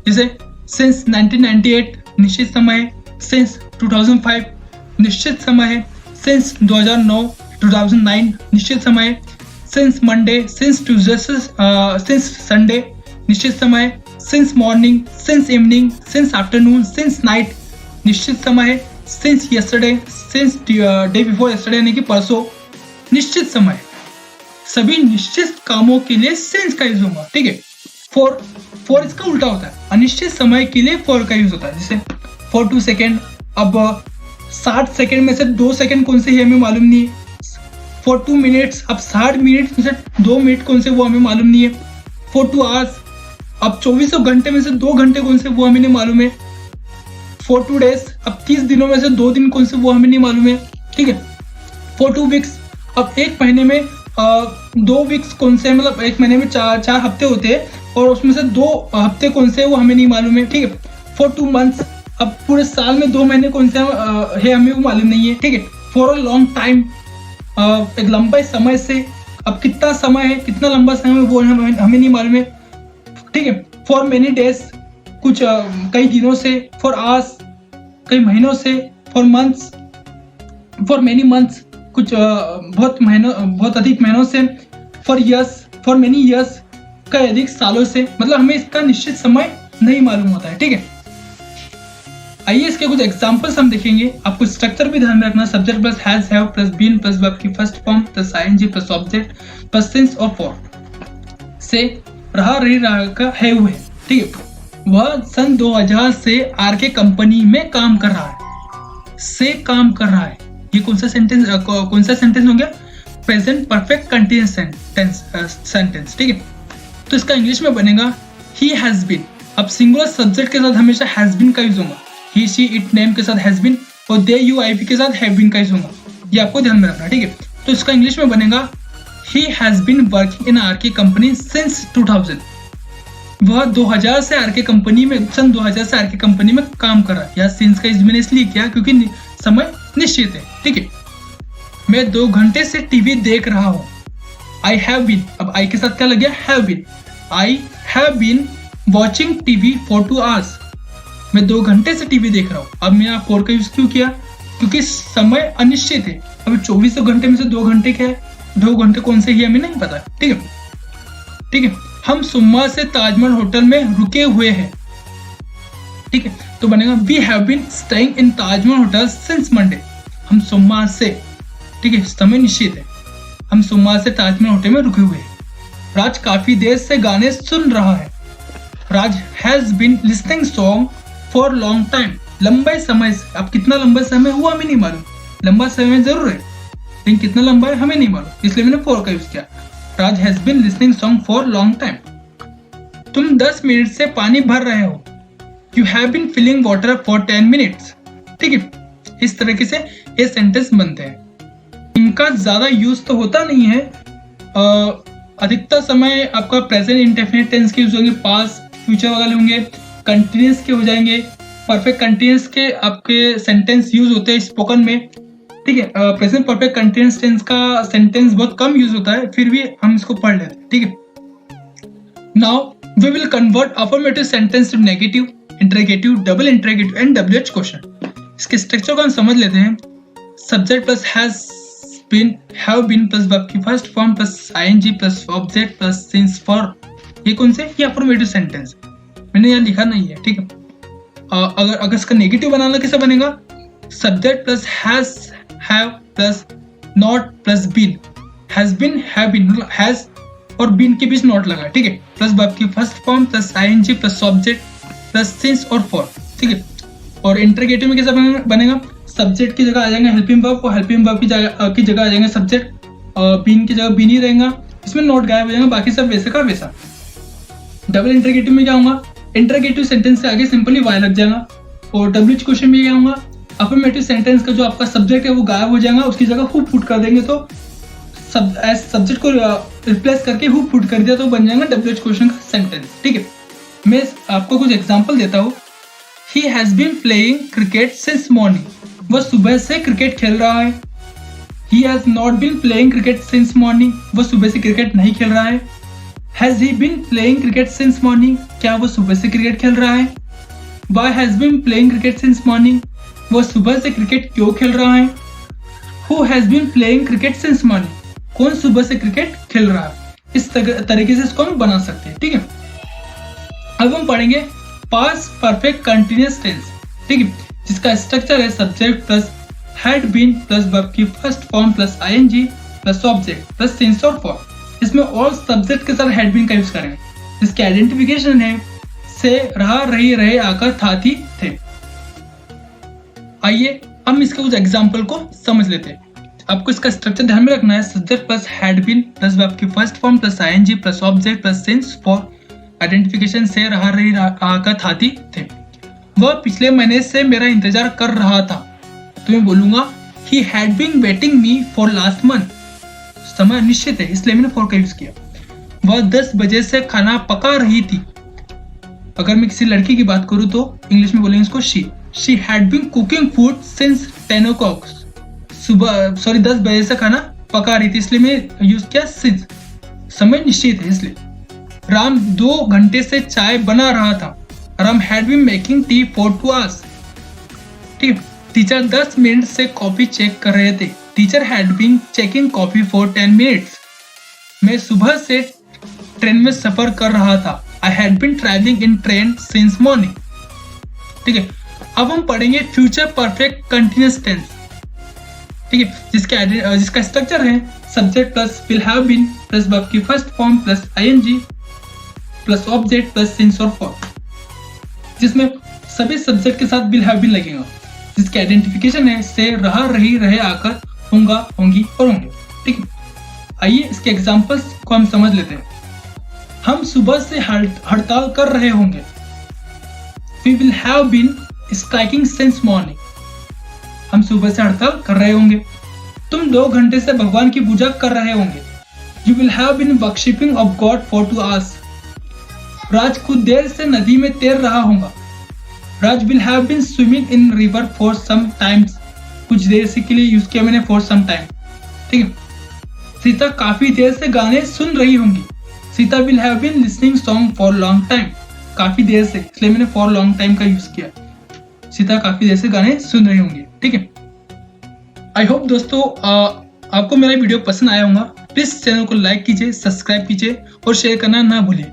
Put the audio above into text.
जैसे सिंस 1998 निश्चित समय है, सिंस 2005 निश्चित समय है, सिंस 2009 2009 निश्चित समय है, since Monday, since Tuesday, since Sunday निश्चित समय, since morning, since evening, since afternoon, since night निश्चित समय है, since yesterday, since day before yesterday यानी कि परसों निश्चित समय। सभी निश्चित कामों के लिए सिंस का यूज होगा, ठीक है। फॉर इसका उल्टा होता है, अनिश्चित समय के लिए फॉर का यूज होता है। जैसे फॉर 2 सेकेंड, अब 60 सेकेंड में से 2 सेकेंड कौन से है हमें मालूम नहीं है। फॉर 2 मिनट्स, अब 60 मिनट में से 2 मिनट कौन से वो हमें मालूम नहीं है। फॉर 2 आवर्स, अब 24 घंटे में से 2 घंटे कौन से वो हमें नहीं मालूम है। फॉर 2 डेज, अब 30 दिनों में से 2 दिन कौन से वो हमें नहीं मालूम है, ठीक है। फॉर 2 वीक्स, अब एक महीने में 2 वीक्स कौन से, मतलब एक महीने में 4 हफ्ते होते हैं और उसमें से 2 हफ्ते कौन से वो हमें नहीं मालूम है, ठीक है। फॉर 2 मंथ्स, अब पूरे साल में 2 महीने कौन से है हमें वो मालूम नहीं है, ठीक है। फॉर अ लॉन्ग टाइम, एक लंबे समय से, अब कितना समय है, कितना लंबा समय वो हमें नहीं मालूम है, ठीक है। फॉर मेनी डेज, कुछ कई दिनों से। फॉर आवर्स, कई महीनों से। For months, for many months, कुछ बहुत अधिक महीनों से। For years, for many years, कई अधिक सालों से। मतलब हमें इसका निश्चित समय नहीं मालूम होता है, ठीक है। आइए इसके कुछ एग्जांपल्स हम देखेंगे। आपको स्ट्रक्चर भी ध्यान में रखना, subject plus has, have plus been plus verb की first form plus ING plus object plus since और फॉर से रहा रही रहा का है हुए, ठीक है। वह सन 2000 से आर के कंपनी में काम कर रहा है। से काम कर रहा है, ये कौन सा सेंटेंस हो गया? प्रेजेंट परफेक्ट कंटिन्यूअस सेंटेंस, ठीक है। तो इसका इंग्लिश में बनेगा ही हैज बीन। अब सिंगुलर सब्जेक्ट के साथ हमेशा हैज बीन का यूज होगा। ही, शी, इट, नेम के साथ हैज बीन और दे, यू, आई, वी के साथ हैव बीन का यूज होगा। ये आपको ध्यान में रखना, ठीक है। तो इसका इंग्लिश में बनेगा he has been working in R K company since 2000। वह 2000 से आर के कंपनी में, सन 2000 से आर के कंपनी में काम कर रहा है। या सिंस का यूज मैंने इसलिए किया क्योंकि समय निश्चित है, ठीक है। मैं 2 घंटे से टीवी देख रहा हूँ। आई हैव बीन, अब आई के साथ क्या लग गया? Have been. I have been watching TV for 2 hours. मैं 2 घंटे से टीवी देख रहा हूँ। अब मैं यहाँ फॉर का यूज क्यों किया? क्योंकि समय अनिश्चित है। अब 24 घंटे में से 2 घंटे क्या है? 2 घंटे कौन से है हमें नहीं पता, ठीक है, ठीक है। हम सोमवार से ताजमहल होटल में रुके हुए हैं, ठीक है। तो बनेगा we have been staying in Taj Mahal hotel since Monday. हम सोमवार से, ठीक है, समय निश्चित है। हम सोमवार से ताजमहल होटल में रुके हुए हैं। राज काफी देर से गाने सुन रहा है। Raj has been listening song for long time. लंबे समय से, अब कितना लंबा समय हुआ हमें नहीं मालूम। लंबा समय जरूर है लेकिन कितना लंबा है हमें नहीं मालूम, इसलिए मैंने फॉर का यूज किया। Raj has been listening song for long time. तुम 10 मिनट से पानी भर रहे हो। You have been filling water for 10 minutes, ठीक है। इस तरीके से ये सेंटेंस बनते हैं। इनका ज्यादा यूज तो होता नहीं है। अधिकतर समय आपका प्रेजेंट इंडेफिनिट टेंस के यूज होंगे, पास्ट, फ्यूचर वगैरह होंगे, कंटिन्यूअस के हो जाएंगे, परफेक्ट कंटिन्यूअस के आपके सेंटेंस यूज होते हैं स्पोकन में, ठीक है। प्रेजेंट परफेक्ट कंटिन्यूअस टेंस का सेंटेंस बहुत कम यूज होता है, फिर भी हम इसको पढ़ लेते हैं, ठीक है। Now we will convert affirmative sentence to negative, interrogative, double interrogative and WH question. इसके स्ट्रक्चर को हम समझ लेते हैं। Subject plus has been, have been plus verb की first form plus ING plus object plus since for. ये कौन से? ये अफर्मेटिव सेंटेंस, मैंने यहाँ लिखा नहीं है, ठीक है। अगर इसका नेगेटिव बनाना कैसे बनेगा? Subject plus has, have plus not plus been. Has been, have been, मतलब हैज और बीन के बीच नॉट लगा, ठीक है, प्लस वर्ब की first form plus ING plus object plus since और फॉर, ठीक है। और इंटरोगेटिव में कैसा बनेगा? सब्जेक्ट की जगह आ जाएंगे हेल्पिंग वर्ब और हेल्पिंग वर्ब की जगह आ जाएंगे सब्जेक्ट, बीन की जगह बीन ही रहेगा, इसमें नॉट गायब हो जाएगा, बाकी सब वैसे का वैसा। डबल इंटरोगेटिव में क्या होगा? इंटरोगेटिव सेंटेंस से आगे सिंपली वाई लग जाएगा। और WH क्वेश्चन में क्या होगा? अफर्मेटिव सेंटेंस का जो आपका सब्जेक्ट है वो गायब हो जाएगा, उसकी जगह हु पुट कर देंगे, तो सब्जेक्ट को रिप्लेस करके हु पुट कर दिया तो बन जाएगा WH क्वेश्चन का सेंटेंस, ठीक है। मैं आपको कुछ एग्जांपल देता हूँ। He has been playing cricket since morning. वह सुबह से क्रिकेट खेल रहा है। He has not been playing cricket since morning. वह सुबह से क्रिकेट नहीं खेल रहा है। Has he been playing cricket since morning, क्या वो सुबह से क्रिकेट खेल रहा है। Why has been playing cricket since morning, वो सुबह से क्रिकेट क्यों खेल रहा है। Who has been playing cricket since morning, कौन सुबह से क्रिकेट खेल रहा है। इस तरीके से इसको हम बना सकते हैं, ठीक है। अब हम पढ़ेंगे पास्ट परफेक्ट कंटिन्यूअस टेंस, ठीक है, जिसका स्ट्रक्चर है subject plus had been plus verb की first form plus ING plus object plus since और फॉर। इसमें और सब्जेक्ट के साथ हैड बीन का यूज करेंगे, जिसके आइडेंटिफिकेशन है से, रहा, रही, रहे, आकर, था, थी, थे। आइए हम इसके कुछ एग्जाम्पल को समझ लेते हैं। आपको इसका स्ट्रक्चर ध्यान में रखना है, subject plus had been plus verb की first form plus ING plus object plus since for. Identification से, रहा, रही, आकर, था, थी, थे। वह पिछले महीने से मेरा इंतजार कर रहा था, तो मैं बोलूंगा he had been waiting me for last month. समय निश्चित है इसलिए मैंने फॉर का यूज किया। वह 10 बजे से खाना पका रही थी। अगर मैं किसी लड़की की बात करूं तो इंग्लिश में बोलेंगे इसको she had been cooking food since 10 o'clock। सुबह 10 बजे से खाना पका रही थी, इसलिए मैं यूज किया सिंस। समय निश्चित है इसलिए। राम 2 घंटे से चाय बना रहा था। Ram had been making tea for 2 hours। ठीक। टीचर 10 मिनट से कॉपी चेक कर रहे थे। Teacher had been checking copy for 10 minutes। मैं सुबह से ट्रेन में सफर कर रहा था। I had been travelling in train since morning. ठीक है। अब हम पढ़ेंगे फ्यूचर परफेक्ट कंटिन्यूअस टेंस, ठीक है, जिसका स्ट्रक्चर है subject plus will have been plus verb की first form plus ING plus object plus since और फॉर, जिसमें सभी सब्जेक्ट के साथ विल हैव बीन लगेगा, जिसकी आइडेंटिफिकेशन है से, रहा, रही, रहे, आकर, होगा, होंगी और होंगे। ठीक है। आइए इसके एग्जांपल्स को हम समझ लेते हैं। हम सुबह से हड़ताल कर रहे होंगे। We will have been striking since morning। हम सुबह से हड़ताल कर रहे होंगे। तुम 2 घंटे से भगवान की पूजा कर रहे होंगे। You will have been worshipping of God for 2 hours। राज कुछ देर से नदी में तैर रहा होगा। राज will have been swimming in river for some times। कुछ देर से के लिए यूज किया मैंने for some time। ठीक है। सीता काफी देर से गाने सुन रही होंगी। Sita will have been listening song for long time। काफी देर से, इसलिए मैंने for long time का यूज किया। सीता काफी देर से गाने सुन रही होंगी। ठीक है। आई होप दोस्तों आपको मेरा वीडियो पसंद आया होगा। प्लीज चैनल को लाइक कीजिए, सब्सक्राइब कीजिए और शेयर करना ना भूलिए।